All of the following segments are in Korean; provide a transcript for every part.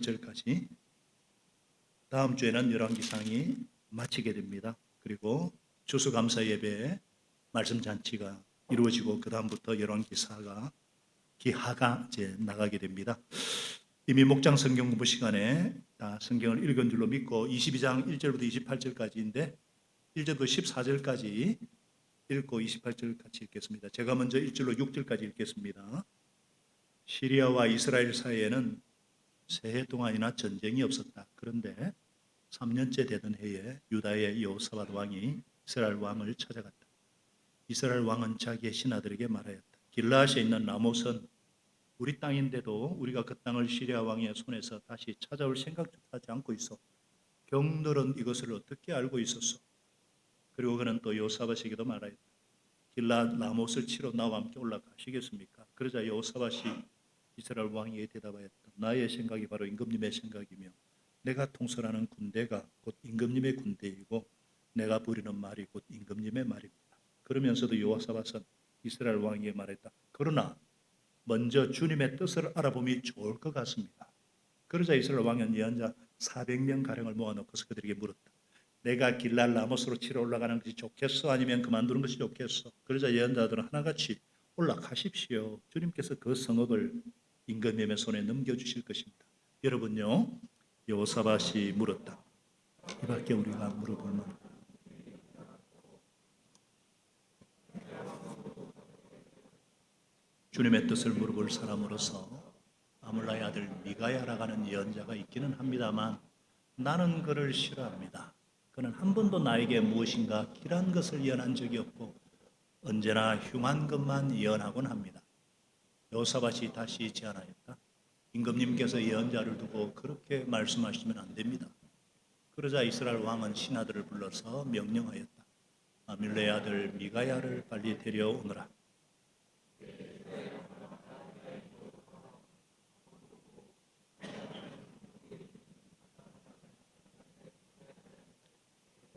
절까지 다음 주에는 열왕기상이 마치게 됩니다. 그리고 추수감사 예배 말씀 잔치가 이루어지고 그 다음부터 열왕기사가 기하가 이제 나가게 됩니다. 이미 목장 성경 공부 시간에 다 성경을 읽은 줄로 믿고 22장 1절부터 28절까지인데 1절부터 14절까지 읽고 28절 같이 읽겠습니다. 제가 먼저 1절로 6절까지 읽겠습니다. 시리아와 이스라엘 사이에는 새해 동안이나 전쟁이 없었다. 그런데 3년째 되던 해에 유다의 여호사밧 왕이 이스라엘 왕을 찾아갔다. 이스라엘 왕은 자기의 신하들에게 말하였다. 길라앗에 있는 라못은 우리 땅인데도 우리가 그 땅을 시리아 왕의 손에서 다시 찾아올 생각조차 하지 않고 있어. 경들은 이것을 어떻게 알고 있었어? 그리고 그는 또 여호사밧에게도 말하였다. 길라앗 라못을 치러 나와 함께 올라가시겠습니까? 그러자 여호사밧이 이스라엘 왕에게 대답하였다. 나의 생각이 바로 임금님의 생각이며 내가 통솔하는 군대가 곧 임금님의 군대이고 내가 부리는 말이 곧 임금님의 말입니다. 그러면서도 여호사밧은 이스라엘 왕에게 말했다. 그러나 먼저 주님의 뜻을 알아보면 좋을 것 같습니다. 그러자 이스라엘 왕은 예언자 400명 가량을 모아놓고서 그들에게 물었다. 내가 길랄 라못으로 치러 올라가는 것이 좋겠어? 아니면 그만두는 것이 좋겠어? 그러자 예언자들은 하나같이 올라가십시오. 주님께서 그 성읍을 임금님의 손에 넘겨주실 것입니다. 여러분요, 여호사밧이 물었다. 이밖에 우리가 물어볼 만한 주님의 뜻을 물어볼 사람으로서 아몰라의 아들 미가야라고 하는 예언자가 있기는 합니다만 나는 그를 싫어합니다. 그는 한 번도 나에게 무엇인가 길한 것을 예언한 적이 없고 언제나 흉한 것만 예언하곤 합니다. 여호사밧이 다시 제안하였다. 임금님께서 예언자를 두고 그렇게 말씀하시면 안 됩니다. 그러자 이스라엘 왕은 신하들을 불러서 명령하였다. 아밀레의 아들 미가야를 빨리 데려오너라.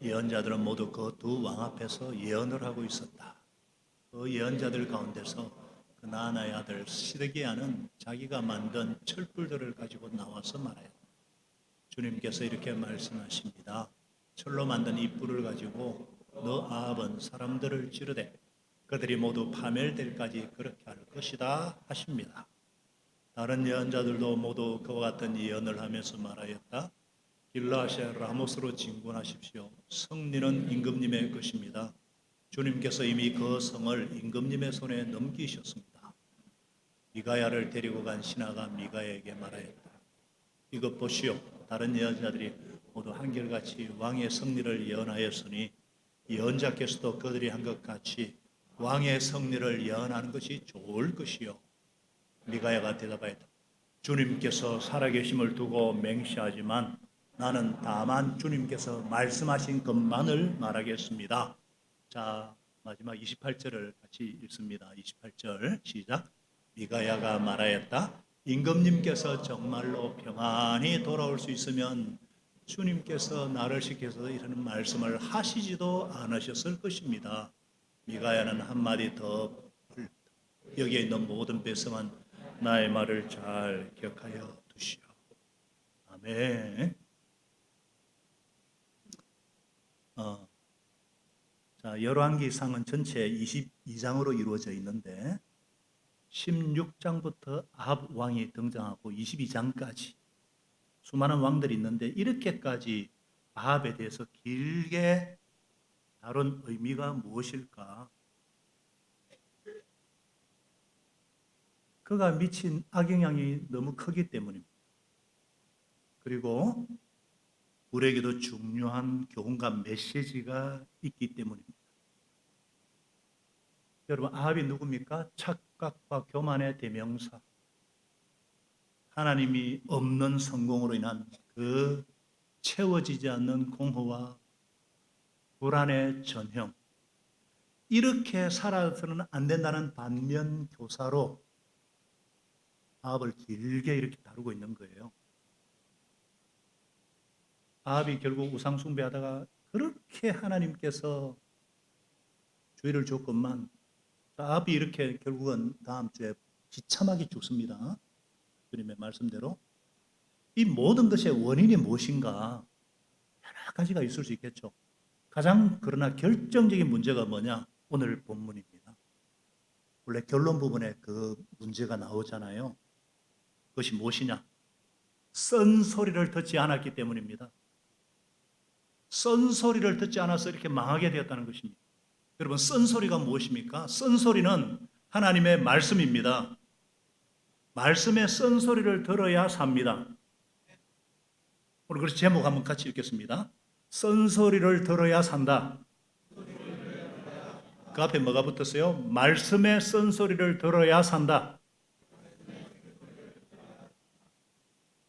예언자들은 모두 그 두 왕 앞에서 예언을 하고 있었다. 그 예언자들 가운데서 그 나아나의 아들 시드기야는 자기가 만든 철불들을 가지고 나와서 말하였다. 주님께서 이렇게 말씀하십니다. 철로 만든 이 뿔을 가지고 너 아합은 사람들을 찌르되 그들이 모두 파멸될 까지 그렇게 할 것이다 하십니다. 다른 예언자들도 모두 그와 같은 예언을 하면서 말하였다. 길라앗의 라못으로 진군하십시오. 승리는 임금님의 것입니다. 주님께서 이미 그 성을 임금님의 손에 넘기셨습니다. 미가야를 데리고 간 신하가 미가야에게 말하였다. 이것 보시오. 다른 예언자들이 모두 한결같이 왕의 승리를 예언하였으니 예언자께서도 그들이 한 것 같이 왕의 승리를 예언하는 것이 좋을 것이요. 미가야가 대답하였다. 주님께서 살아계심을 두고 맹세하지만 나는 다만 주님께서 말씀하신 것만을 말하겠습니다. 자, 마지막 28절을 같이 읽습니다. 28절 시작. 미가야가 말하였다. 임금님께서 정말로 평안히 돌아올 수 있으면 주님께서 나를 시켜서 이런 말씀을 하시지도 않으셨을 것입니다. 미가야는 한마디 더 여기에 있는 모든 백성은 나의 말을 잘 기억하여 두시오. 아멘. 자, 열왕기상은 전체 22장으로 이루어져 있는데 16장부터 아합 왕이 등장하고 22장까지 수많은 왕들이 있는데 이렇게까지 아합에 대해서 길게 다룬 의미가 무엇일까? 그가 미친 악영향이 너무 크기 때문입니다. 그리고 우리에게도 중요한 교훈과 메시지가 있기 때문입니다. 여러분, 아합이 누굽니까? 착각과 교만의 대명사. 하나님이 없는 성공으로 인한 그 채워지지 않는 공허와 불안의 전형. 이렇게 살아서는 안 된다는 반면 교사로 아합을 길게 이렇게 다루고 있는 거예요. 아합이 결국 우상 숭배하다가 그렇게 하나님께서 주의를 줬건만 아합이 이렇게 결국은 다음 주에 비참하게 죽습니다. 주님의 말씀대로. 이 모든 것의 원인이 무엇인가? 여러 가지가 있을 수 있겠죠. 가장 그러나 결정적인 문제가 뭐냐? 오늘 본문입니다. 원래 결론 부분에 그 문제가 나오잖아요. 그것이 무엇이냐? 쓴소리를 듣지 않았기 때문입니다. 쓴소리를 듣지 않아서 이렇게 망하게 되었다는 것입니다. 여러분, 쓴소리가 무엇입니까? 쓴소리는 하나님의 말씀입니다. 말씀의 쓴소리를 들어야 삽니다. 오늘 그래서 제목 한번 같이 읽겠습니다. 쓴소리를 들어야 산다. 그 앞에 뭐가 붙었어요? 말씀의 쓴소리를 들어야 산다.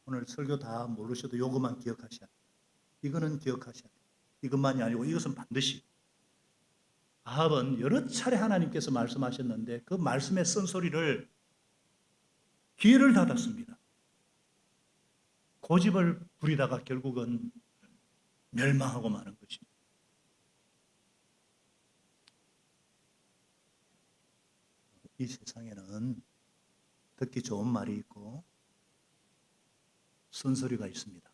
오늘 설교 다 모르셔도 요것만 기억하셔야 돼요. 이거는 기억하셔야 돼요. 이것만이 아니고 이것은 반드시. 아합은 여러 차례 하나님께서 말씀하셨는데 그 말씀의 쓴소리를 귀를 닫았습니다. 고집을 부리다가 결국은 멸망하고 마는 것입니다. 이 세상에는 듣기 좋은 말이 있고 쓴소리가 있습니다.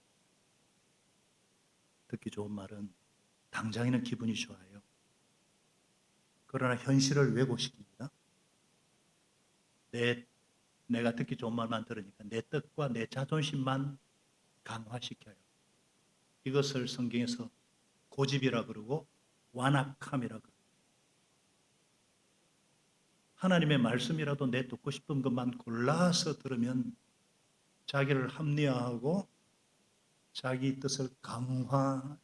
듣기 좋은 말은 당장에는 기분이 좋아요. 그러나 현실을 왜곡시킵니다. 내가 듣기 좋은 말만 들으니까 내 뜻과 내 자존심만 강화시켜요. 이것을 성경에서 고집이라 그러고 완악함이라 그러고, 하나님의 말씀이라도 내 듣고 싶은 것만 골라서 들으면 자기를 합리화하고 자기 뜻을 강화시키는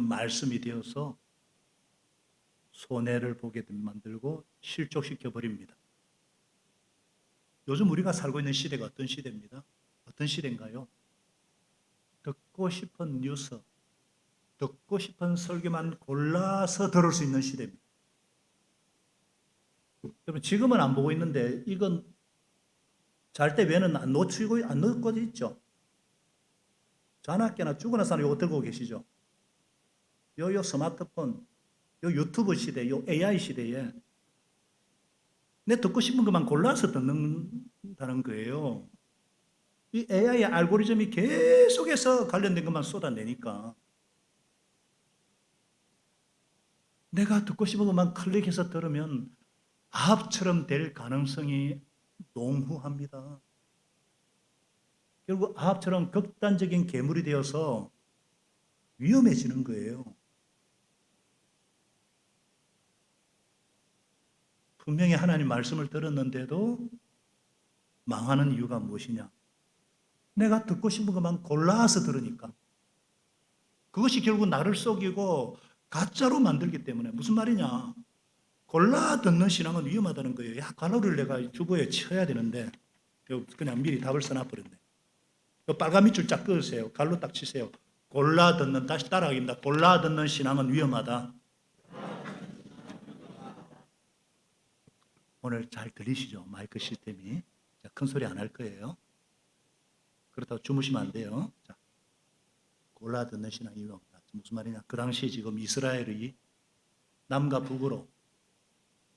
말씀이 되어서 손해를 보게 만들고 실족시켜 버립니다. 요즘 우리가 살고 있는 시대가 어떤 시대입니다? 어떤 시대인가요? 듣고 싶은 뉴스, 듣고 싶은 설교만 골라서 들을 수 있는 시대입니다. 여러분, 지금은 안 보고 있는데 이건 잘 때 외에는 안 놓치고 안 놓고 있죠. 자나깨나 죽어나 사는 이거 들고 계시죠. 요 스마트폰, 요 유튜브 시대, 요 AI 시대에 내 듣고 싶은 것만 골라서 듣는다는 거예요. 이 AI의 알고리즘이 계속해서 관련된 것만 쏟아내니까 내가 듣고 싶은 것만 클릭해서 들으면 아합처럼 될 가능성이 농후합니다. 결국 아합처럼 극단적인 괴물이 되어서 위험해지는 거예요. 분명히 하나님 말씀을 들었는데도 망하는 이유가 무엇이냐? 내가 듣고 싶은 것만 골라서 들으니까. 그것이 결국 나를 속이고 가짜로 만들기 때문에. 무슨 말이냐? 골라 듣는 신앙은 위험하다는 거예요. 야, 가로를 내가 주보에 쳐야 되는데 그냥 미리 답을 써놔버렸네. 빨간 밑줄 쫙 그으세요. 갈로 딱 치세요. 골라 듣는, 다시 따라하기입니다. 골라 듣는 신앙은 위험하다. 오늘 잘 들리시죠? 마이크 시스템이. 자, 큰 소리 안 할 거예요. 그렇다고 주무시면 안 돼요. 자, 골라 듣는 신앙이 위험하다. 무슨 말이냐? 그 당시 지금 이스라엘이 남과 북으로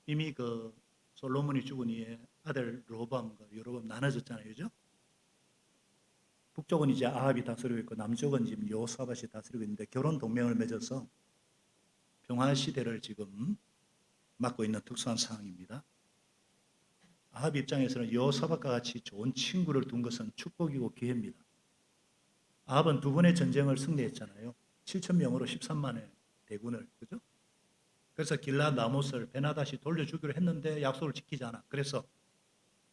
이미 그 솔로몬이 죽은 이후에 아들 로밤과 여로밤 나눠졌잖아요. 그죠? 북쪽은 이제 아합이 다스리고 있고 남쪽은 지금 여호사밧이 다스리고 있는데 결혼 동맹을 맺어서 평화 시대를 지금 맞고 있는 특수한 상황입니다. 아합 입장에서는 여호사밧과 같이 좋은 친구를 둔 것은 축복이고 기회입니다. 아합은 두 번의 전쟁을 승리했잖아요. 7,000명으로 13만의 대군을, 그죠? 그래서 길라 나못을 베나다시 돌려주기로 했는데 약속을 지키지 않아. 그래서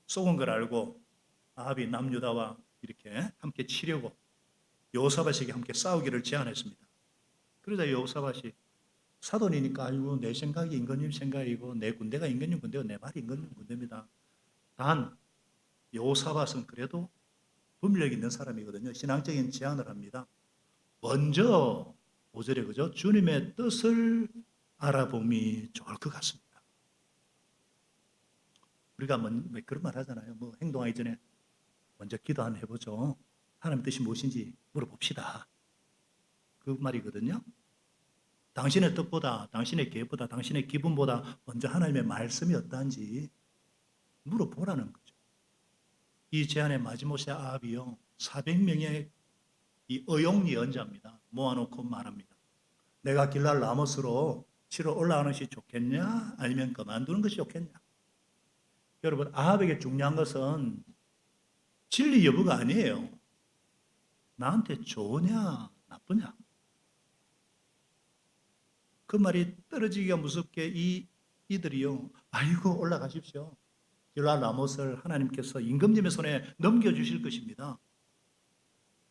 속은 걸 알고 아합이 남유다와 이렇게 함께 치려고 여호사밧에게 함께 싸우기를 제안했습니다. 그러자 여호사밧이 사돈이니까 아이고 내 생각이 임금님 생각이고 내 군대가 임금님 군대고 내 말이 임금님 군대입니다. 단 여호사밧은 그래도 분별 있는 사람이거든요. 신앙적인 제안을 합니다. 먼저 5절에 그죠? 주님의 뜻을 알아봄이 좋을 것 같습니다. 우리가 왜 그런 말 하잖아요. 뭐 행동하기 전에 먼저 기도 한번 해보죠. 하나님의 뜻이 무엇인지 물어봅시다. 그 말이거든요. 당신의 뜻보다, 당신의 계획보다, 당신의 기분보다 먼저 하나님의 말씀이 어떠한지 물어보라는 거죠. 이 제안의 마지못에 아합이요, 400명의 이 의용 예언자입니다. 모아놓고 말합니다. 내가 길랄 라모스로 치러 올라가는 것이 좋겠냐? 아니면 그만두는 것이 좋겠냐? 여러분, 아합에게 중요한 것은 진리 여부가 아니에요. 나한테 좋으냐, 나쁘냐? 그 말이 떨어지기가 무섭게 이들이요. 아이고, 올라가십시오. 길랄 라못을 하나님께서 임금님의 손에 넘겨주실 것입니다.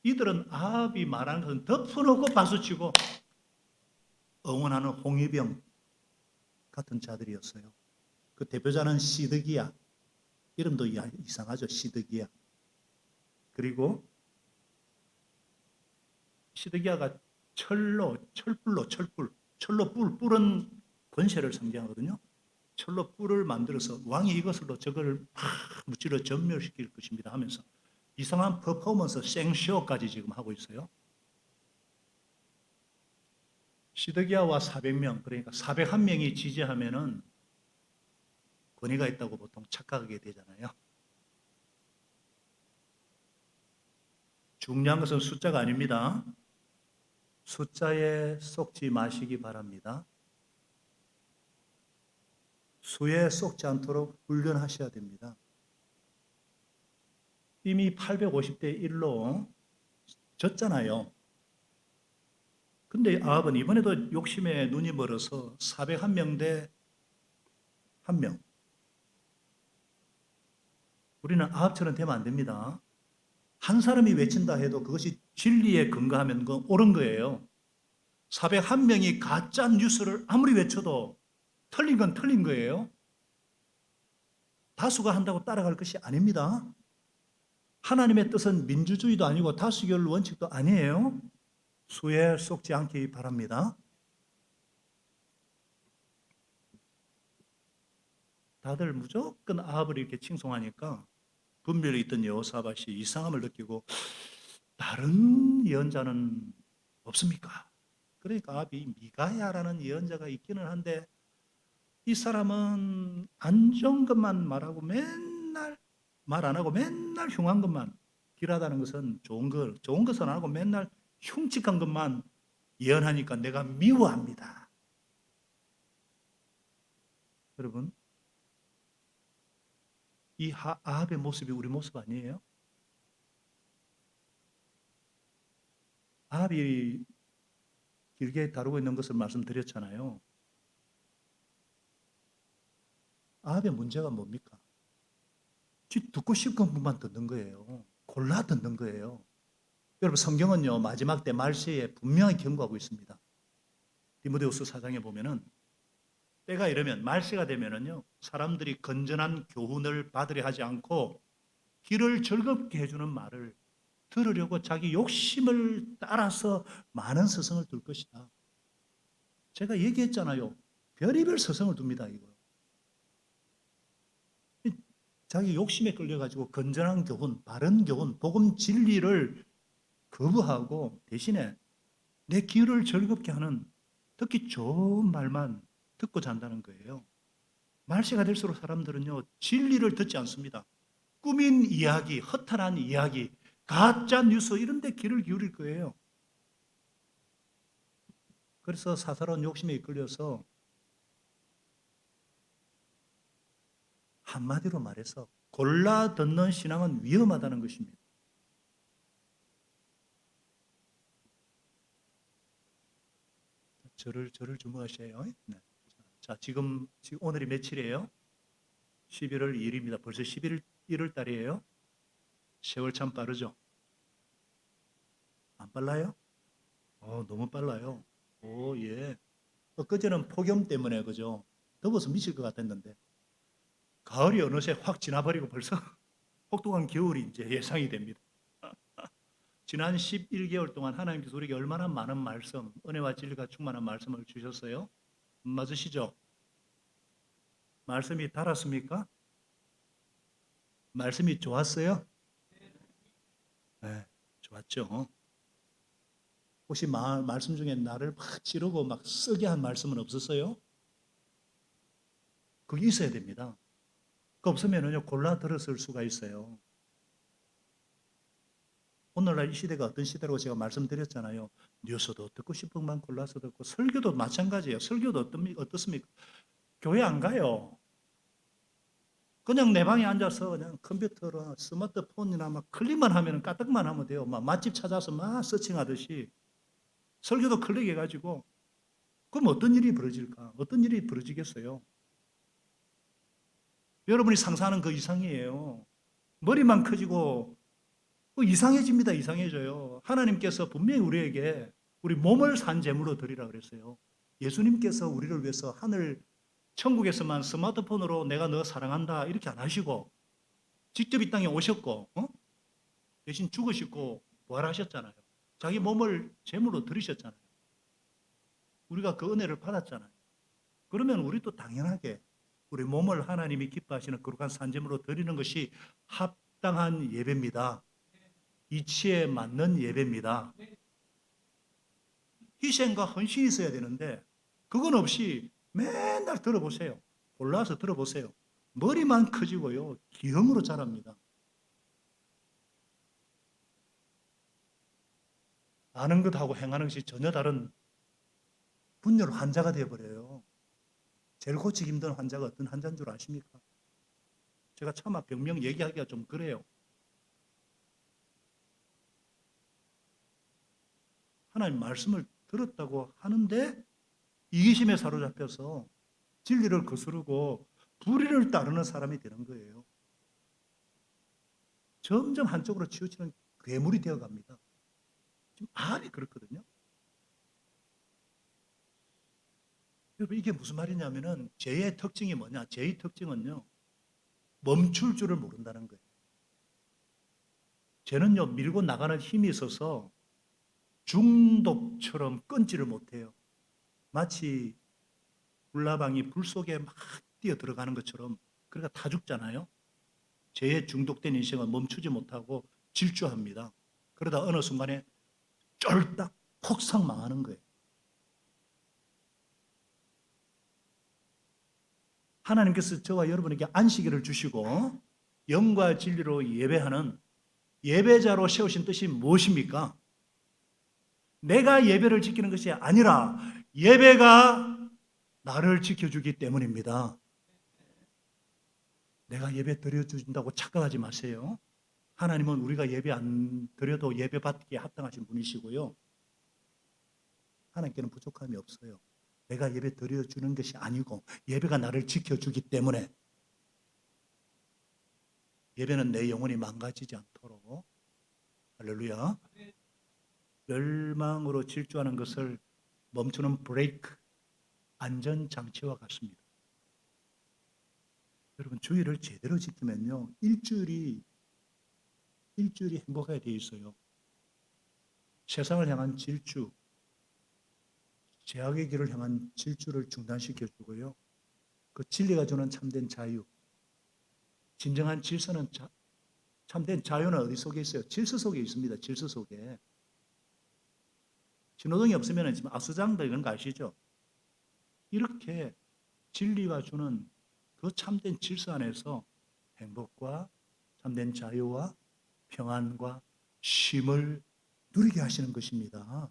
이들은 아합이 말하는 것은 덮어놓고 박수치고 응원하는 홍위병 같은 자들이었어요. 그 대표자는 시드기야. 이름도 이상하죠. 시드기야. 그리고 시드기야가 철로 뿔은 권세를 상징하거든요. 철로 뿔을 만들어서 왕이 이것으로 저걸 팍 무찌러 전멸시킬 것입니다 하면서 이상한 퍼포먼스 생쇼까지 지금 하고 있어요. 시드기야와 400명, 그러니까 401명이 지지하면은 권위가 있다고 보통 착각하게 되잖아요. 중요한 것은 숫자가 아닙니다. 숫자에 속지 마시기 바랍니다. 수에 속지 않도록 훈련하셔야 됩니다. 이미 850대 1로 졌잖아요. 근데 아합은 이번에도 욕심에 눈이 멀어서 401명 대 1명. 우리는 아합처럼 되면 안 됩니다. 한 사람이 외친다 해도 그것이 진리에 근거하면 그건 옳은 거예요. 401명이 가짜 뉴스를 아무리 외쳐도 틀린 건 틀린 거예요. 다수가 한다고 따라갈 것이 아닙니다. 하나님의 뜻은 민주주의도 아니고 다수결 원칙도 아니에요. 수에 속지 않기 바랍니다. 다들 무조건 아합을 이렇게 칭송하니까 분별이 있던 여호사밧이 이상함을 느끼고 다른 예언자는 없습니까? 그러니까 아합이 미가야라는 예언자가 있기는 한데 이 사람은 안 좋은 것만 말하고 맨날 말 안 하고 맨날 흉한 것만, 길하다는 것은 좋은 것은 안 하고 맨날 흉측한 것만 예언하니까 내가 미워합니다. 여러분, 이 아합의 모습이 우리 모습 아니에요? 아합이 길게 다루고 있는 것을 말씀드렸잖아요. 아합의 문제가 뭡니까? 듣고 싶은 것만 듣는 거예요. 골라 듣는 거예요. 여러분, 성경은요 마지막 때 말세에 분명히 경고하고 있습니다. 디모데후서 4장에 보면은 때가 이르면 말세가 되면은요 사람들이 건전한 교훈을 받으려 하지 않고 귀를 즐겁게 해주는 말을 들으려고 자기 욕심을 따라서 많은 스승을 둘 것이다. 제가 얘기했잖아요. 별의별 스승을 둡니다. 이거 자기 욕심에 끌려가지고 건전한 교훈, 바른 교훈, 복음 진리를 거부하고 대신에 내 귀를 즐겁게 하는 듣기 좋은 말만 듣고 잔다는 거예요. 말세가 될수록 사람들은요 진리를 듣지 않습니다. 꾸민 이야기, 허탈한 이야기, 가짜 뉴스 이런 데 귀를 기울일 거예요. 그래서 사사로운 욕심에 이끌려서 한마디로 말해서 골라 듣는 신앙은 위험하다는 것입니다. 저를 주목하셔요. 네. 자, 지금 오늘이 며칠이에요? 11월 2일입니다. 벌써 1월 달이에요. 세월 참 빠르죠? 안 빨라요? 너무 빨라요. 예. 엊그제는 폭염 때문에 그죠? 더워서 미칠 것 같았는데 가을이 어느새 확 지나버리고 벌써 혹독한 겨울이 이제 예상이 됩니다. 지난 11개월 동안 하나님께서 우리에게 얼마나 많은 말씀, 은혜와 진리가 충만한 말씀을 주셨어요? 맞으시죠? 말씀이 달았습니까? 말씀이 좋았어요? 네, 좋았죠. 혹시 말씀 중에 나를 막 찌르고 막 쓰게 한 말씀은 없었어요? 그게 있어야 됩니다. 그 없으면요 골라 들었을 수가 있어요. 오늘날 이 시대가 어떤 시대라고 제가 말씀드렸잖아요. 뉴스도 듣고 싶은 것만 골라서 듣고 설교도 마찬가지예요. 설교도 어떻습니까? 교회 안 가요. 그냥 내 방에 앉아서 그냥 컴퓨터나 스마트폰이나 막 클릭만 하면 까딱만 하면 돼요. 막 맛집 찾아서 막 서칭하듯이 설교도 클릭해가지고 그럼 어떤 일이 벌어질까? 어떤 일이 벌어지겠어요? 여러분이 상상하는 그 이상이에요. 머리만 커지고 이상해집니다. 이상해져요. 하나님께서 분명히 우리에게 우리 몸을 산 제물로 드리라 그랬어요. 예수님께서 우리를 위해서 하늘 천국에서만 스마트폰으로 내가 너 사랑한다 이렇게 안 하시고 직접 이 땅에 오셨고 대신 죽으시고 부활하셨잖아요. 자기 몸을 제물로 드리셨잖아요. 우리가 그 은혜를 받았잖아요. 그러면 우리도 당연하게 우리 몸을 하나님이 기뻐하시는 거룩한 산제물로 드리는 것이 합당한 예배입니다. 이치에 맞는 예배입니다. 희생과 헌신이 있어야 되는데 그건 없이 맨날 들어보세요. 골라서 들어보세요. 머리만 커지고요. 기형으로 자랍니다. 아는 것하고 행하는 것이 전혀 다른 분열 환자가 되어버려요. 제일 고치기 힘든 환자가 어떤 환자인 줄 아십니까? 제가 차마 병명 얘기하기가 좀 그래요. 하나님 말씀을 들었다고 하는데 이기심에 사로잡혀서 진리를 거스르고 불의를 따르는 사람이 되는 거예요. 점점 한쪽으로 치우치는 괴물이 되어갑니다. 지금 말이 그렇거든요. 여러분 이게 무슨 말이냐면은 죄의 특징이 뭐냐? 죄의 특징은요. 멈출 줄을 모른다는 거예요. 죄는요 밀고 나가는 힘이 있어서 중독처럼 끊지를 못해요. 마치 불나방이 불 속에 막 뛰어 들어가는 것처럼 그러니까 다 죽잖아요. 죄에 중독된 인생은 멈추지 못하고 질주합니다. 그러다 어느 순간에 쫄딱 폭삭 망하는 거예요. 하나님께서 저와 여러분에게 안식일을 주시고 영과 진리로 예배하는 예배자로 세우신 뜻이 무엇입니까? 내가 예배를 지키는 것이 아니라 예배가 나를 지켜주기 때문입니다. 내가 예배 드려준다고 착각하지 마세요. 하나님은 우리가 예배 안 드려도 예배 받기에 합당하신 분이시고요. 하나님께는 부족함이 없어요. 내가 예배 드려주는 것이 아니고 예배가 나를 지켜주기 때문에 예배는 내 영혼이 망가지지 않도록 할렐루야. 멸망으로 질주하는 것을 멈추는 브레이크, 안전장치와 같습니다. 여러분 주일을 제대로 지키면요. 일주일이 행복하게 되어 있어요. 세상을 향한 질주, 죄악의 길을 향한 질주를 중단시켜 주고요. 그 진리가 주는 참된 자유, 진정한 질서는 참된 자유는 어디 속에 있어요? 질서 속에 있습니다. 질서 속에. 신호등이 없으면 지금 아수장도 이런 거 아시죠? 이렇게 진리가 주는 그 참된 질서 안에서 행복과 참된 자유와 평안과 쉼을 누리게 하시는 것입니다.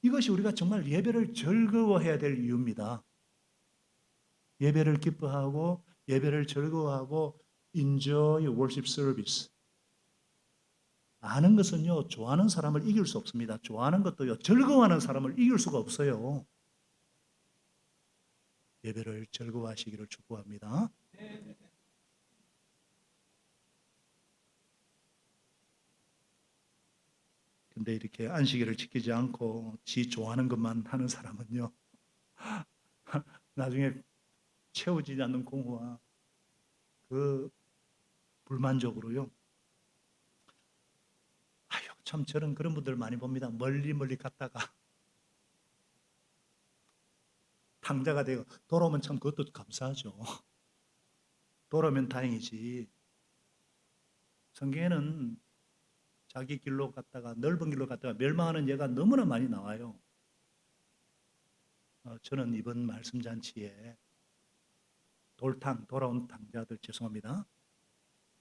이것이 우리가 정말 예배를 즐거워해야 될 이유입니다. 예배를 기뻐하고 예배를 즐거워하고 enjoy worship service. 아는 것은요, 좋아하는 사람을 이길 수 없습니다. 좋아하는 것도요, 즐거워하는 사람을 이길 수가 없어요. 예배를 즐거워하시기를 축복합니다. 근데 이렇게 안식일을 지키지 않고 지 좋아하는 것만 하는 사람은요, 나중에 채워지지 않는 공허와 그 불만족으로요, 아유, 참 저는 그런 분들 많이 봅니다. 멀리 갔다가 탕자가 되고 돌아오면 참 그것도 감사하죠. 돌아오면 다행이지. 성경에는 자기 길로 갔다가 넓은 길로 갔다가 멸망하는 예가 너무나 많이 나와요. 저는 이번 말씀 잔치에 돌아온 탕자들 죄송합니다.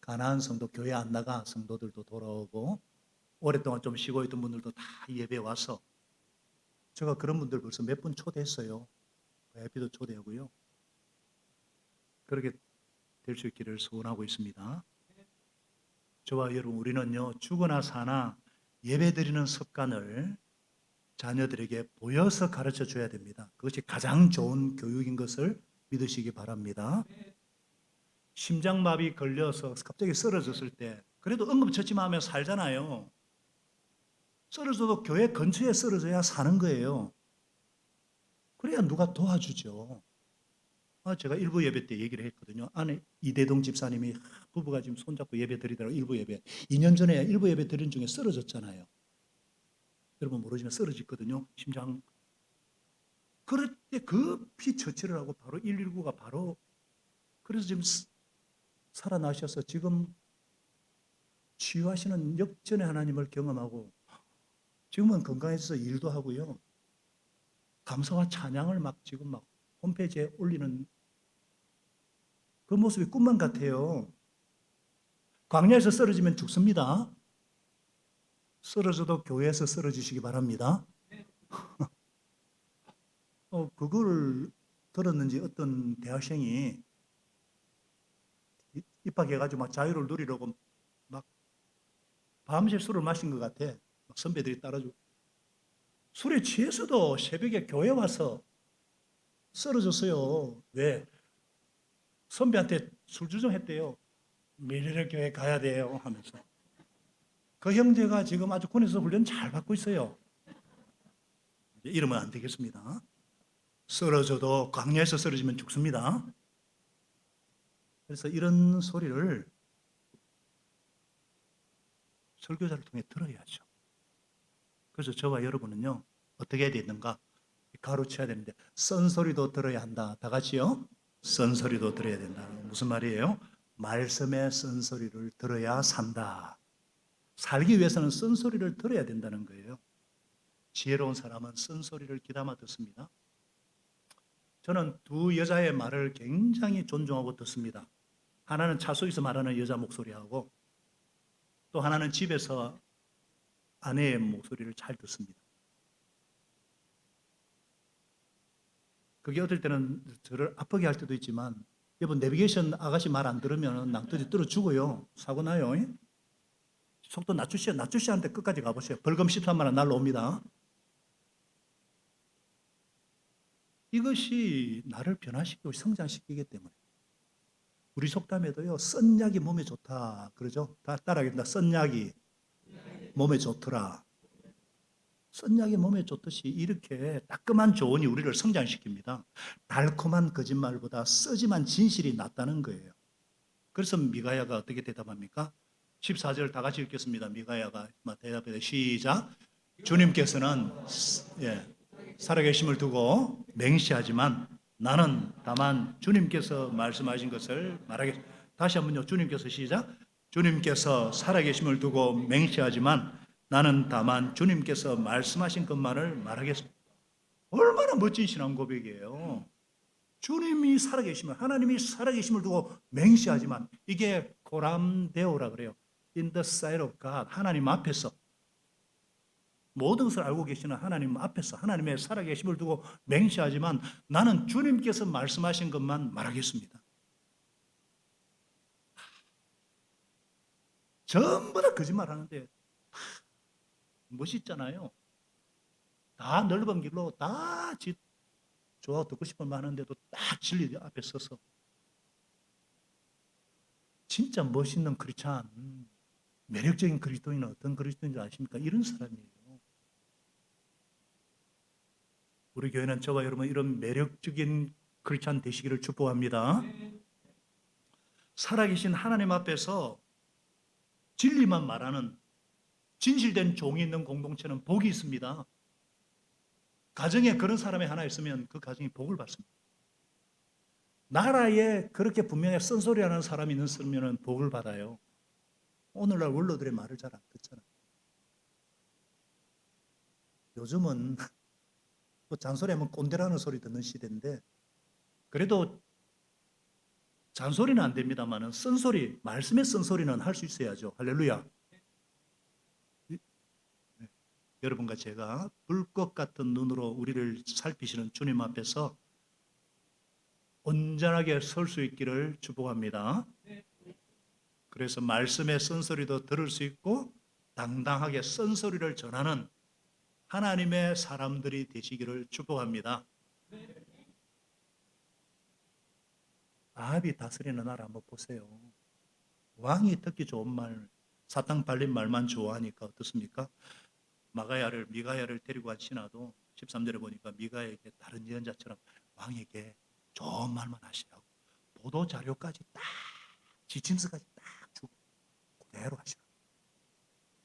가나안 성도, 교회 안 나가 성도들도 돌아오고 오랫동안 좀 쉬고 있던 분들도 다 예배 와서 제가 그런 분들 벌써 몇 분 초대했어요. 해피도 초대하고요. 그렇게 될 수 있기를 소원하고 있습니다. 저와 여러분, 우리는요, 죽으나 사나 예배 드리는 습관을 자녀들에게 보여서 가르쳐 줘야 됩니다. 그것이 가장 좋은 교육인 것을 믿으시기 바랍니다. 심장마비 걸려서 갑자기 쓰러졌을 때 그래도 응급처치만 하면 살잖아요. 쓰러져도 교회 근처에 쓰러져야 사는 거예요. 그래야 누가 도와주죠. 제가 일부 예배 때 얘기를 했거든요. 안에 이대동 집사님이 부부가 지금 손잡고 예배 드리더라고요. 일부 예배. 2년 전에 일부 예배 드린 중에 쓰러졌잖아요. 여러분 모르지만 쓰러졌거든요. 심장. 그럴 때 급히 처치를 하고 바로 119가 바로 그래서 지금 살아나셔서 지금 치유하시는 역전의 하나님을 경험하고 지금은 건강해져서 일도 하고요. 감사와 찬양을 막 지금 막 홈페이지에 올리는 그 모습이 꿈만 같아요. 광야에서 쓰러지면 죽습니다. 쓰러져도 교회에서 쓰러지시기 바랍니다. 그걸 들었는지 어떤 대학생이 입학해가지고 막 자유를 누리려고 막 밤새 술을 마신 것 같아. 막 선배들이 따라주고. 술에 취해서도 새벽에 교회 와서 쓰러졌어요. 왜? 선배한테 술 주정했대요. 미래를 교회 가야 돼요 하면서. 그 형제가 지금 아주 군에서 훈련 잘 받고 있어요. 이러면 안 되겠습니다. 쓰러져도 광야에서 쓰러지면 죽습니다. 그래서 이런 소리를 설교자를 통해 들어야죠. 그래서 저와 여러분은요, 어떻게 해야 되는가? 가르쳐야 되는데, 쓴소리도 들어야 한다. 다 같이요? 쓴소리도 들어야 된다. 무슨 말이에요? 말씀의 쓴소리를 들어야 산다. 살기 위해서는 쓴소리를 들어야 된다는 거예요. 지혜로운 사람은 쓴소리를 귀담아 듣습니다. 저는 두 여자의 말을 굉장히 존중하고 듣습니다. 하나는 차 속에서 말하는 여자 목소리하고 또 하나는 집에서 아내의 목소리를 잘 듣습니다. 그게 어떨 때는 저를 아프게 할 때도 있지만 여러분 내비게이션 아가씨 말 안 들으면 낭떠지 떨어 죽어요. 사고 나요. 속도 낮추시오. 낮추시한테 끝까지 가보세요. 벌금 13만 원 날라옵니다. 이것이 나를 변화시키고 성장시키기 때문에 우리 속담에도요. 쓴 약이 몸에 좋다 그러죠. 다 따라하겠습니다. 쓴 약이 몸에 좋더라. 쓴 약이 몸에 좋듯이 이렇게 따끔한 조언이 우리를 성장시킵니다. 달콤한 거짓말보다 쓰지만 진실이 낫다는 거예요. 그래서 미가야가 어떻게 대답합니까? 14절 다 같이 읽겠습니다. 미가야가 대답해 시작. 주님께서는 살아계심을 두고 맹시하지만 나는 다만 주님께서 말씀하신 것을 말하겠습니다. 다시 한번요. 주님께서 시작. 주님께서 살아계심을 두고 맹시하지만 나는 다만 주님께서 말씀하신 것만을 말하겠습니다. 얼마나 멋진 신앙 고백이에요. 주님이 살아계시면 하나님이 살아계심을 두고 맹시하지만 이게 코람데오라 그래요. In the sight of God. 하나님 앞에서 모든 것을 알고 계시는 하나님 앞에서 하나님의 살아계심을 두고 맹시하지만 나는 주님께서 말씀하신 것만 말하겠습니다. 전부 다 거짓말 하는데 멋있잖아요. 다 넓은 길로 다 좋아 듣고 싶은 말 하는데도 딱 진리 앞에 서서 진짜 멋있는 크리스찬, 매력적인 그리스도인은 어떤 그리스도인지 아십니까? 이런 사람이에요. 우리 교회는 저와 여러분 이런 매력적인 크리스찬 되시기를 축복합니다. 살아계신 하나님 앞에서 진리만 말하는 진실된 종이 있는 공동체는 복이 있습니다. 가정에 그런 사람이 하나 있으면 그 가정이 복을 받습니다. 나라에 그렇게 분명히 쓴소리하는 사람이 있으면 복을 받아요. 오늘날 원로들의 말을 잘 안 듣잖아요. 요즘은 또 잔소리하면 꼰대라는 소리 듣는 시대인데 그래도 잔소리는 안 됩니다만은 쓴소리, 말씀의 쓴소리는 할 수 있어야죠. 할렐루야. 네. 여러분과 제가 불꽃 같은 눈으로 우리를 살피시는 주님 앞에서 온전하게 설 수 있기를 축복합니다. 그래서 말씀의 쓴소리도 들을 수 있고 당당하게 쓴소리를 전하는 하나님의 사람들이 되시기를 축복합니다. 아합이 다스리는 나라 한번 보세요. 왕이 듣기 좋은 말, 사탕 발린 말만 좋아하니까 어떻습니까? 미가야를 데리고 간 신하도 13절에 보니까 미가야에게 다른 예언자처럼 왕에게 좋은 말만 하시라고 보도 자료까지 딱 지침서까지 딱 주고 그대로 하시라고.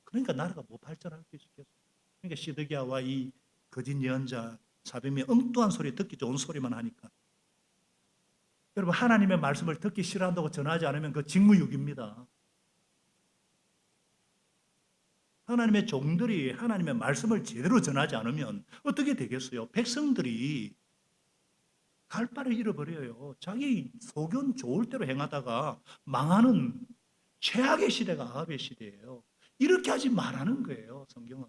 그러니까 나라가 뭐 발전할 수 있겠어요? 그러니까 시드기야와 이 거짓 예언자 사병이 엉뚱한 소리, 듣기 좋은 소리만 하니까. 여러분, 하나님의 말씀을 듣기 싫어한다고 전하지 않으면 그 직무유기입니다. 하나님의 종들이 하나님의 말씀을 제대로 전하지 않으면 어떻게 되겠어요? 백성들이 갈 바를 잃어버려요. 자기 소견 좋을 대로 행하다가 망하는 최악의 시대가 아합의 시대예요. 이렇게 하지 말라는 거예요, 성경은.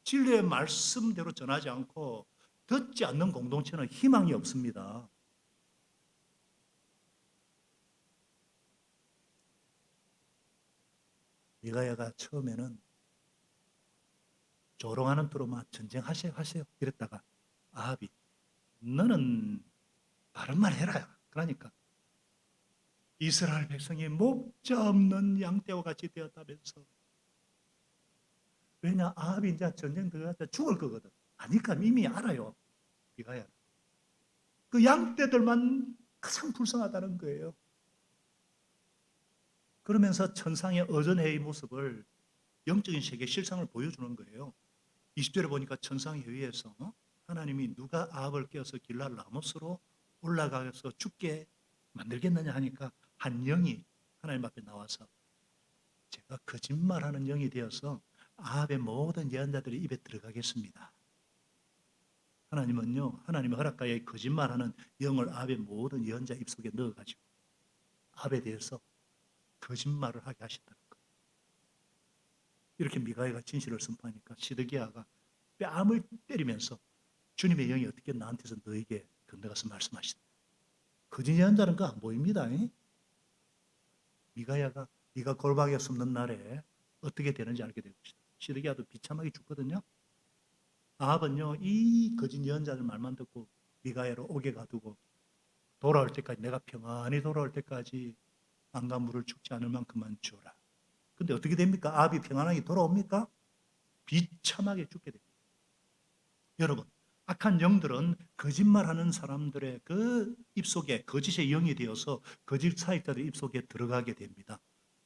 진리의 말씀대로 전하지 않고 듣지 않는 공동체는 희망이 없습니다. 미가야가 처음에는 조롱하는 투로만 전쟁하세요 이랬다가 아합이 너는 바른 말 해라. 그러니까 이스라엘 백성이 목자 없는 양떼와 같이 되었다면서. 왜냐, 아합이 이제 전쟁 들어가다 죽을 거거든. 아니까 이미 알아요. 미가야. 그 양떼들만 가장 불쌍하다는 거예요. 그러면서 천상의 어전회의 모습을, 영적인 세계 실상을 보여주는 거예요. 20절에 보니까 천상 회의에서 하나님이 누가 아합을 깨어서 길랄 라모스로 올라가서 죽게 만들겠느냐 하니까 한 영이 하나님 앞에 나와서 제가 거짓말하는 영이 되어서 아합의 모든 예언자들이 입에 들어가겠습니다. 하나님은요, 하나님의 허락가에 거짓말하는 영을 아합의 모든 예언자 입속에 넣어가지고 아합에 대해서 거짓말을 하게 하신다는 거예요. 이렇게 미가야가 진실을 선포하니까 시드기야가 뺨을 때리면서 주님의 영이 어떻게 나한테서 너에게 건너가서 말씀하신다. 거짓 예언자는 그거 안 보입니다. 미가야가 네가 골방에 숨는 날에 어떻게 되는지 알게 될 것이다. 시드기야도 비참하게 죽거든요. 아합은요, 이 거짓 예언자들 말만 듣고 미가야로 오게 가두고 돌아올 때까지, 내가 평안히 돌아올 때까지 안과 물을 죽지 않을 만큼만 주어라. 근데 어떻게 됩니까? 아합이 평안하게 돌아옵니까? 비참하게 죽게 됩니다. 여러분, 악한 영들은 거짓말하는 사람들의 그 입속에 거짓의 영이 되어서 거짓 사역자들 입속에 들어가게 됩니다.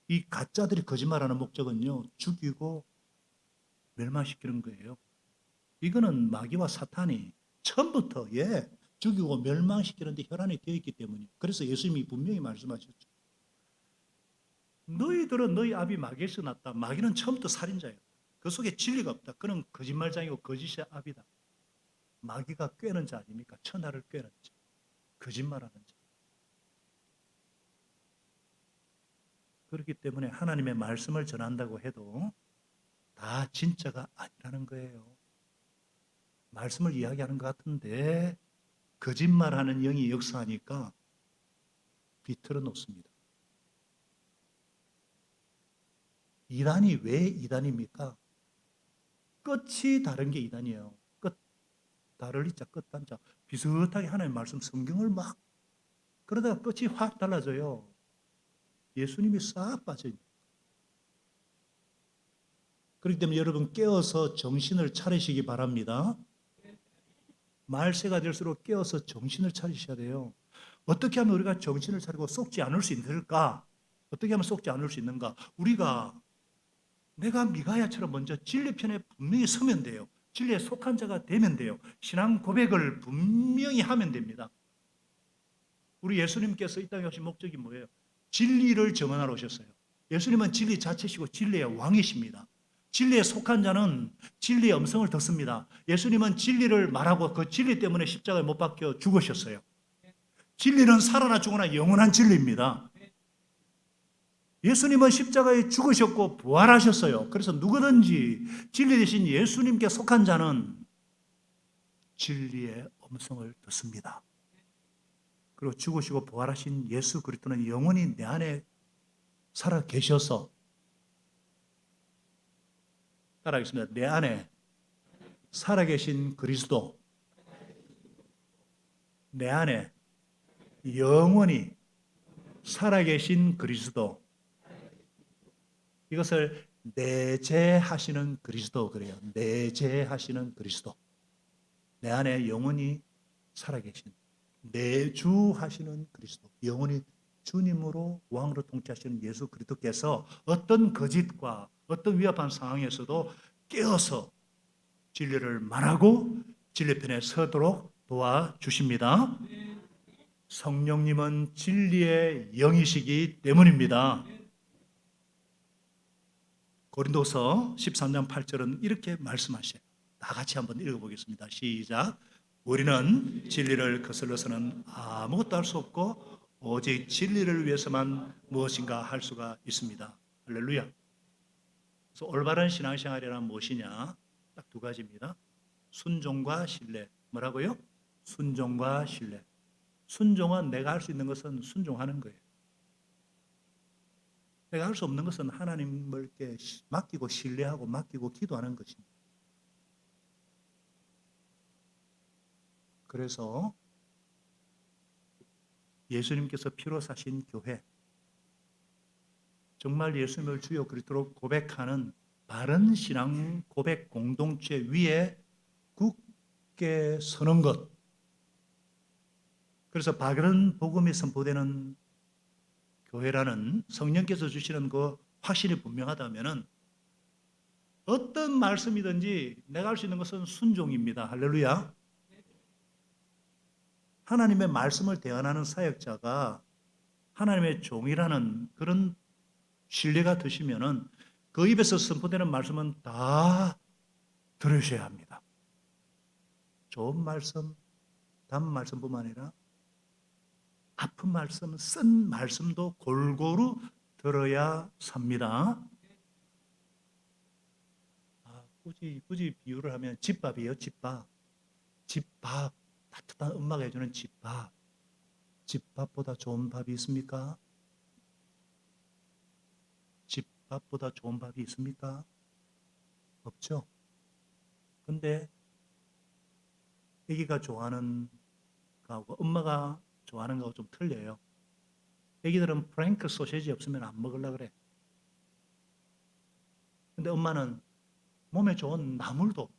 이 가짜들이 거짓말하는 목적은요, 죽이고 멸망시키는 거예요. 이거는 마귀와 사탄이 처음부터 죽이고 멸망시키는데 혈안이 되어 있기 때문이에요. 그래서 예수님이 분명히 말씀하셨죠. 너희들은 너희 아비 마귀에서 났다. 마귀는 처음부터 살인자예요. 그 속에 진리가 없다. 그는 거짓말장이고 거짓의 아비다. 마귀가 꿰는 자 아닙니까? 천하를 꿰는 자, 거짓말하는 자. 그렇기 때문에 하나님의 말씀을 전한다고 해도 다 진짜가 아니라는 거예요. 말씀을 이야기하는 것 같은데 거짓말하는 영이 역사하니까 비틀어 놓습니다. 이단이 왜 이단입니까? 끝이 다른 게 이단이에요. 끝, 다를 이자 끝단자. 비슷하게 하나님의 말씀 성경을 막 그러다가 끝이 확 달라져요. 예수님이 싹 빠져요. 그렇기 때문에 여러분 깨어서 정신을 차리시기 바랍니다. 말세가 될수록 깨어서 정신을 차리셔야 돼요. 어떻게 하면 우리가 정신을 차리고 속지 않을 수 있을까? 어떻게 하면 속지 않을 수 있는가? 내가 미가야처럼 먼저 진리 편에 분명히 서면 돼요. 진리에 속한 자가 되면 돼요. 신앙 고백을 분명히 하면 됩니다. 우리 예수님께서 이 땅에 오신 목적이 뭐예요? 진리를 증언하러 오셨어요. 예수님은 진리 자체시고 진리의 왕이십니다. 진리에 속한 자는 진리의 음성을 듣습니다. 예수님은 진리를 말하고 그 진리 때문에 십자가에 못 박혀 죽으셨어요. 진리는 살아나 죽으나 영원한 진리입니다. 예수님은 십자가에 죽으셨고 부활하셨어요. 그래서 누구든지 진리 대신 예수님께 속한 자는 진리의 음성을 듣습니다. 그리고 죽으시고 부활하신 예수 그리스도는 영원히 내 안에 살아 계셔서, 따라하겠습니다. 내 안에 살아계신 그리스도, 내 안에 영원히 살아계신 그리스도, 이것을 내재하시는 그리스도 그래요. 내재하시는 그리스도, 내 안에 영원히 살아계신, 내주하시는 그리스도, 영원히 주님으로 왕으로 통치하시는 예수 그리스도께서 어떤 거짓과 어떤 위협한 상황에서도 깨어서 진리를 말하고 진리 편에 서도록 도와주십니다. 성령님은 진리의 영이시기 때문입니다. 고린도서 13장 8절은 이렇게 말씀하셔요. 다 같이 한번 읽어보겠습니다. 시작. 우리는 진리를 거슬러서는 아무것도 할 수 없고 오직 진리를 위해서만 무엇인가 할 수가 있습니다. 할렐루야. 그래서 올바른 신앙생활이란 무엇이냐? 딱 두 가지입니다. 순종과 신뢰. 뭐라고요? 순종과 신뢰. 순종은 내가 할 수 있는 것은 순종하는 거예요. 내가 할 수 없는 것은 하나님께 맡기고 신뢰하고 맡기고 기도하는 것입니다. 그래서 예수님께서 피로 사신 교회, 정말 예수님을 주여 그리스도로 고백하는 바른 신앙 고백 공동체 위에 굳게 서는 것. 그래서 바른 복음이 선포되는 교회라는 성령께서 주시는 그 확신이 분명하다면은 어떤 말씀이든지 내가 할 수 있는 것은 순종입니다. 할렐루야. 하나님의 말씀을 대언하는 사역자가 하나님의 종이라는 그런 신뢰가 드시면은 그 입에서 선포되는 말씀은 다 들으셔야 합니다. 좋은 말씀, 단 말씀뿐만 아니라 아픈 말씀, 쓴 말씀도 골고루 들어야 삽니다. 굳이 비유를 하면 집밥이에요. 집밥. 집밥. 따뜻한 엄마가 해주는 집밥. 집밥보다 좋은 밥이 있습니까? 집밥보다 좋은 밥이 있습니까? 없죠. 근데 아기가 좋아하는 거하고 엄마가 좋아하는 거하고 좀 틀려요. 아기들은 프랭크 소시지 없으면 안 먹으려고 그래. 근데 엄마는 몸에 좋은 나물도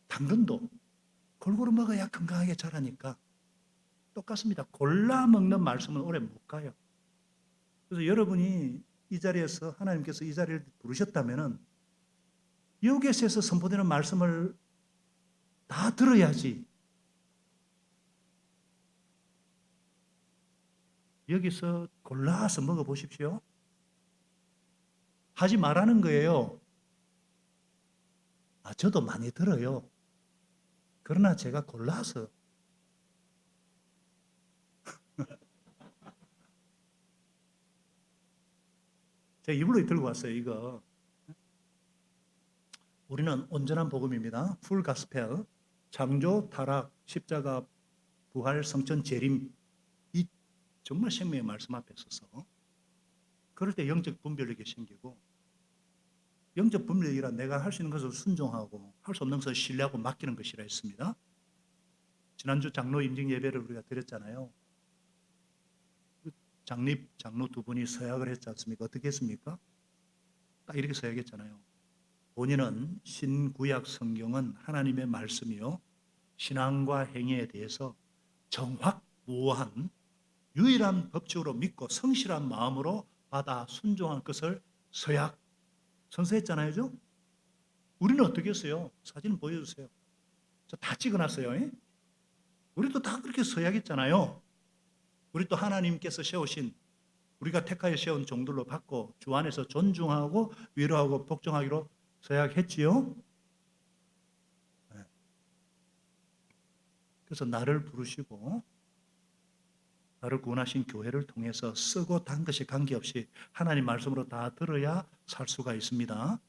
당근도 골고루 먹어야 건강하게 자라니까 똑같습니다. 골라 먹는 말씀은 오래 못 가요. 그래서 여러분이 이 자리에서 하나님께서 이 자리를 부르셨다면은 여기에서 선포되는 말씀을 다 들어야지. 여기서 골라서 먹어보십시오. 하지 말라는 거예요. 저도 많이 들어요. 그러나 제가 골라서 제가 이불로 들고 왔어요. 이거 우리는 온전한 복음입니다. 풀 가스펠, 창조, 타락, 십자가, 부활, 성천, 재림, 이 정말 생명의 말씀 앞에 서서 그럴 때 영적 분별력이 생기고, 영적 분별력이라 내가 할 수 있는 것을 순종하고 할 수 없는 것을 신뢰하고 맡기는 것이라 했습니다. 지난주 장로 임직 예배를 우리가 드렸잖아요. 장립, 장로 두 분이 서약을 했지 않습니까? 어떻게 했습니까? 딱 이렇게 서약했잖아요. 본인은 신구약 성경은 하나님의 말씀이요 신앙과 행위에 대해서 정확무오한 유일한 법칙으로 믿고 성실한 마음으로 받아 순종할 것을 서약 선서했잖아요. 우리는 어떻게 했어요? 사진 보여주세요. 저 다 찍어놨어요. 우리도 다 그렇게 서약했잖아요. 우리 또 하나님께서 세우신, 우리가 택하여 세운 종들로 받고 주 안에서 존중하고 위로하고 복종하기로 서약했지요. 그래서 나를 부르시고 나를 구원하신 교회를 통해서 쓰고 단 것이 관계없이 하나님 말씀으로 다 들어야 살 수가 있습니다.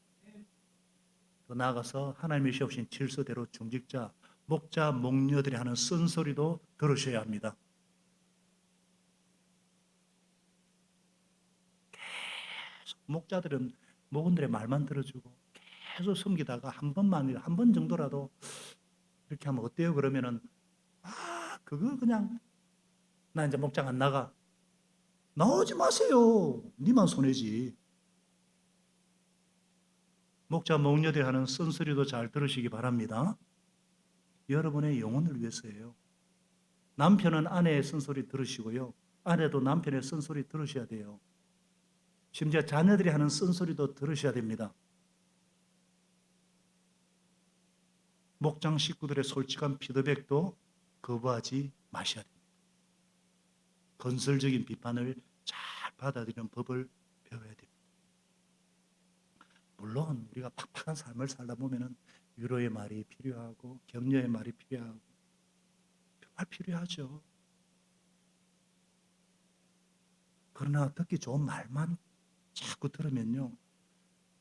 더 나아가서 하나님이 주신 질서대로 중직자, 목자, 목녀들이 하는 쓴소리도 들으셔야 합니다. 계속 목자들은 목원들의 말만 들어주고 계속 섬기다가 한 번 정도라도 이렇게 하면 어때요? 그러면은 그거 그냥 나 이제 목장 안 나가. 나오지 마세요. 니만 손해지. 목자 목녀들이 하는 쓴소리도 잘 들으시기 바랍니다. 여러분의 영혼을 위해서예요. 남편은 아내의 쓴소리 들으시고요. 아내도 남편의 쓴소리 들으셔야 돼요. 심지어 자녀들이 하는 쓴소리도 들으셔야 됩니다. 목장 식구들의 솔직한 피드백도 거부하지 마셔야 됩니다. 건설적인 비판을 잘 받아들이는 법을 배워야 됩니다. 물론 우리가 팍팍한 삶을 살다 보면은 위로의 말이 필요하고 격려의 말이 필요하고 정말 필요하죠. 그러나 듣기 좋은 말만 자꾸 들으면요,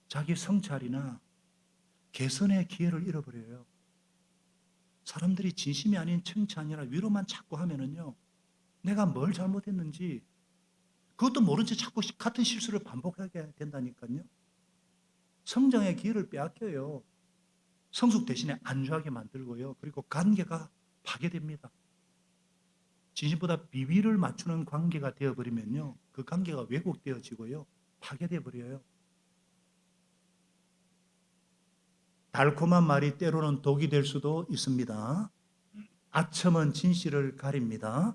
자기 성찰이나 개선의 기회를 잃어버려요. 사람들이 진심이 아닌 칭찬이나 위로만 자꾸 하면은요, 내가 뭘 잘못했는지 그것도 모른 채 자꾸 같은 실수를 반복하게 된다니까요. 성장의 기회를 빼앗겨요. 성숙 대신에 안주하게 만들고요. 그리고 관계가 파괴됩니다. 진심보다 비위를 맞추는 관계가 되어버리면요, 그 관계가 왜곡되어지고요, 파괴되어 버려요. 달콤한 말이 때로는 독이 될 수도 있습니다. 아첨은 진실을 가립니다.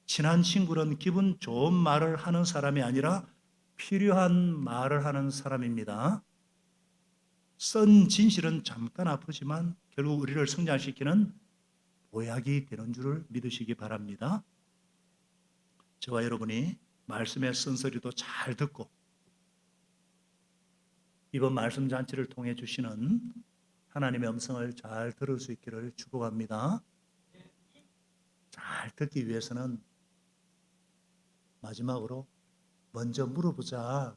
친한 친구는 기분 좋은 말을 하는 사람이 아니라 필요한 말을 하는 사람입니다. 쓴 진실은 잠깐 아프지만 결국 우리를 성장시키는 보약이 되는 줄을 믿으시기 바랍니다. 저와 여러분이 말씀의 쓴소리도 잘 듣고 이번 말씀 잔치를 통해 주시는 하나님의 음성을 잘 들을 수 있기를 축복합니다. 잘 듣기 위해서는 마지막으로 먼저 물어보자.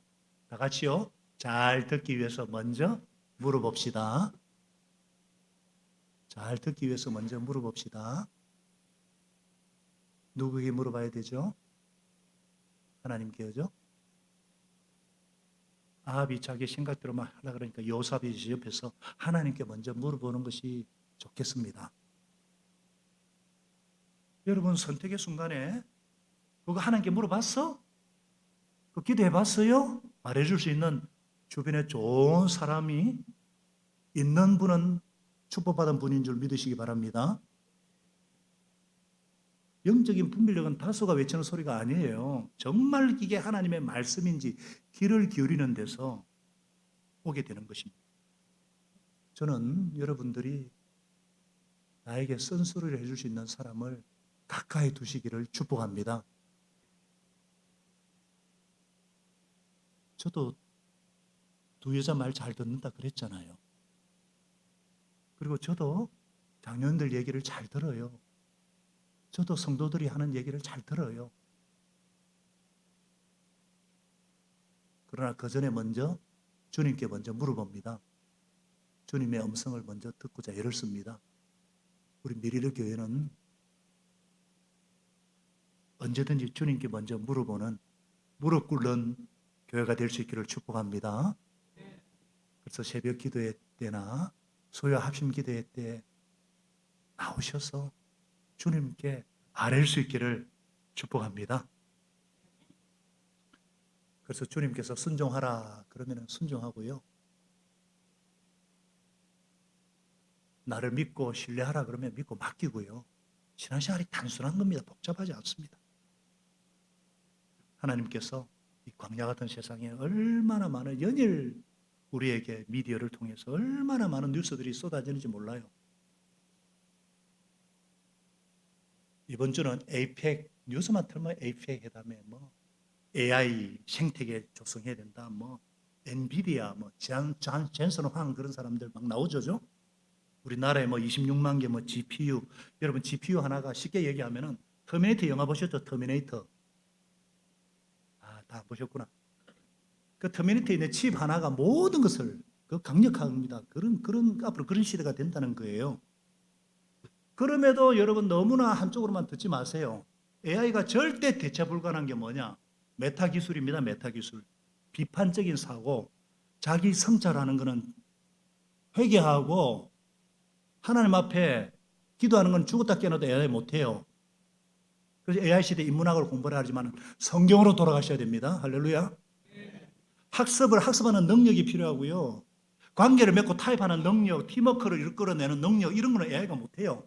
다 같이요. 잘 듣기 위해서 먼저 물어봅시다. 잘 듣기 위해서 먼저 물어봅시다. 누구에게 물어봐야 되죠? 하나님께요. 아합이 자기 생각대로만 하려고 그러니까 요삽이 옆에서 하나님께 먼저 물어보는 것이 좋겠습니다. 여러분 선택의 순간에 그거 하나님께 물어봤어? 그 기도해봤어요? 말해줄 수 있는 주변에 좋은 사람이 있는 분은 축복받은 분인 줄 믿으시기 바랍니다. 영적인 분별력은 다수가 외치는 소리가 아니에요. 정말 이게 하나님의 말씀인지 귀를 기울이는 데서 오게 되는 것입니다. 저는 여러분들이 나에게 쓴소리를 해줄 수 있는 사람을 가까이 두시기를 축복합니다. 저도 두 여자 말 잘 듣는다 그랬잖아요. 그리고 저도 장년들 얘기를 잘 들어요. 저도 성도들이 하는 얘기를 잘 들어요. 그러나 그 전에 먼저 주님께 먼저 물어봅니다. 주님의 음성을 먼저 듣고자 애를 씁니다. 우리 미리르 교회는 언제든지 주님께 먼저 물어보는 무릎 꿇는 교회가 될 수 있기를 축복합니다. 그래서 새벽 기도회 때나 소요 합심 기도회 때 나오셔서 주님께 아뢰일 수 있기를 축복합니다. 그래서 주님께서 순종하라 그러면 순종하고요. 나를 믿고 신뢰하라 그러면 믿고 맡기고요. 신앙생활이 단순한 겁니다. 복잡하지 않습니다. 하나님께서 이 광야 같은 세상에 얼마나 많은 연일 우리에게 미디어를 통해서 얼마나 많은 뉴스들이 쏟아지는지 몰라요. 이번 주는 에이펙 뉴스만 틀면 에이펙 회담에 뭐 AI 생태계 조성해야 된다, 뭐 엔비디아, 뭐 젠슨 황 그런 사람들 막 나오죠. 우리나라에 뭐 26만 개 뭐 GPU, 여러분 GPU 하나가 쉽게 얘기하면은 터미네이터 영화 보셨죠? 터미네이터. 아, 다 보셨구나. 그 터미네이터에 있는 칩 하나가 모든 것을 그 강력합니다. 그런 앞으로 그런 시대가 된다는 거예요. 그럼에도 여러분 너무나 한쪽으로만 듣지 마세요. AI가 절대 대체 불가능한 게 뭐냐? 메타 기술입니다. 메타 기술. 비판적인 사고, 자기 성찰하는 것은 회개하고 하나님 앞에 기도하는 건 죽었다 깨어나도 AI 못해요. 그래서 AI 시대 인문학을 공부를 하지만 성경으로 돌아가셔야 됩니다. 할렐루야. 학습하는 능력이 필요하고요. 관계를 맺고 타협하는 능력, 팀워크를 이끌어내는 능력, 이런 거는 AI가 못해요.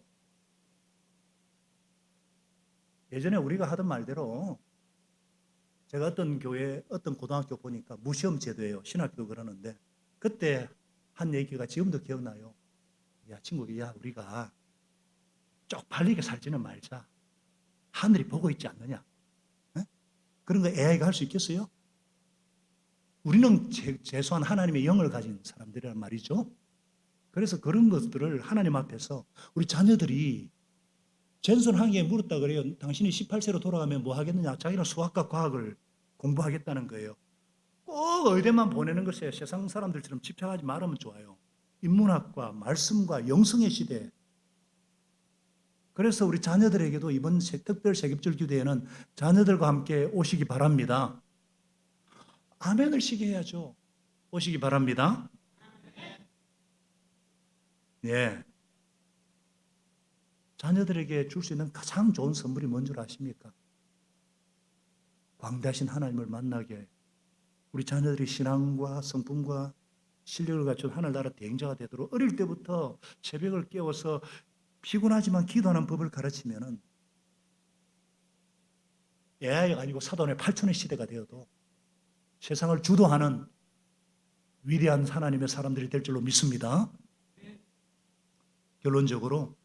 예전에 우리가 하던 말대로 제가 어떤 교회, 어떤 고등학교 보니까 무시험 제도예요. 신학교 그러는데 그때 한 얘기가 지금도 기억나요. 야, 친구, 야, 우리가 쪽팔리게 살지는 말자. 하늘이 보고 있지 않느냐. 에? 그런 거 AI가 할 수 있겠어요? 우리는 최소한 하나님의 영을 가진 사람들이란 말이죠. 그래서 그런 것들을 하나님 앞에서 우리 자녀들이 전선항의에 물었다 그래요. 당신이 18세로 돌아가면 뭐 하겠느냐? 자기는 수학과 과학을 공부하겠다는 거예요. 꼭 의대만 보내는 것에 세상 사람들처럼 집착하지 말으면 좋아요. 인문학과 말씀과 영성의 시대. 그래서 우리 자녀들에게도 이번 특별 세ገብ절 기도에는 자녀들과 함께 오시기 바랍니다. 아멘을 시게 해야죠. 오시기 바랍니다. 예. 자녀들에게 줄 수 있는 가장 좋은 선물이 뭔 줄 아십니까? 광대하신 하나님을 만나게 우리 자녀들이 신앙과 성품과 실력을 갖춘 하늘나라 대행자가 되도록 어릴 때부터 새벽을 깨워서 피곤하지만 기도하는 법을 가르치면은 AI가 아니고 사돈의 8천의 시대가 되어도 세상을 주도하는 위대한 하나님의 사람들이 될 줄로 믿습니다. 결론적으로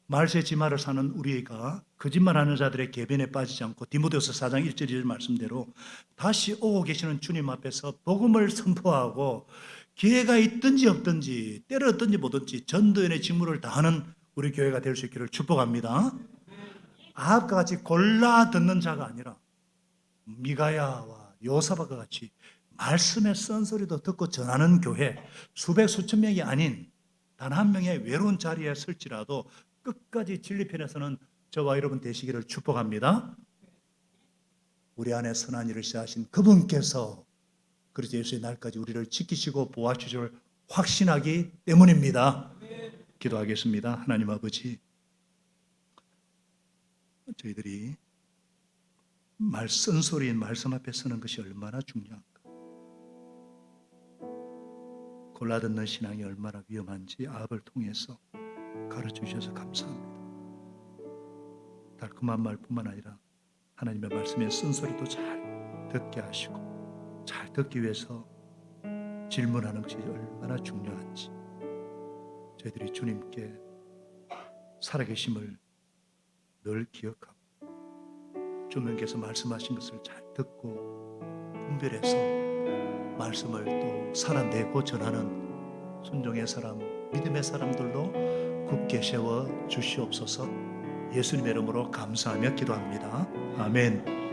말세 지마를 사는 우리가 거짓말하는 자들의 계변에 빠지지 않고 디모데후서 4장 1절 2절 말씀대로 다시 오고 계시는 주님 앞에서 복음을 선포하고 기회가 있든지 없든지 때렸든지 뭐든지 전도연의 직무를 다하는 우리 교회가 될 수 있기를 축복합니다. 아합과 같이 골라 듣는 자가 아니라 미가야와 요사박과 같이 말씀의 쓴소리도 듣고 전하는 교회, 수백 수천 명이 아닌 단 한 명의 외로운 자리에 설지라도 끝까지 진리편에서는 저와 여러분 되시기를 축복합니다. 우리 안에 선한 일을 시작하신 그분께서 그리스도 예수의 날까지 우리를 지키시고 보호하실 줄 확신하기 때문입니다. 기도하겠습니다. 하나님 아버지, 저희들이 쓴소리인 말씀 앞에 서는 것이 얼마나 중요한가, 골라듣는 신앙이 얼마나 위험한지 아합을 통해서 가르쳐 주셔서 감사합니다. 달콤한 말뿐만 아니라 하나님의 말씀의 쓴소리도 잘 듣게 하시고 잘 듣기 위해서 질문하는 것이 얼마나 중요한지 저희들이 주님께 살아계심을 늘 기억하고 주님께서 말씀하신 것을 잘 듣고 분별해서 말씀을 또 살아내고 전하는 순종의 사람, 믿음의 사람들로 굳게 세워 주시옵소서. 예수님의 이름으로 감사하며 기도합니다. 아멘.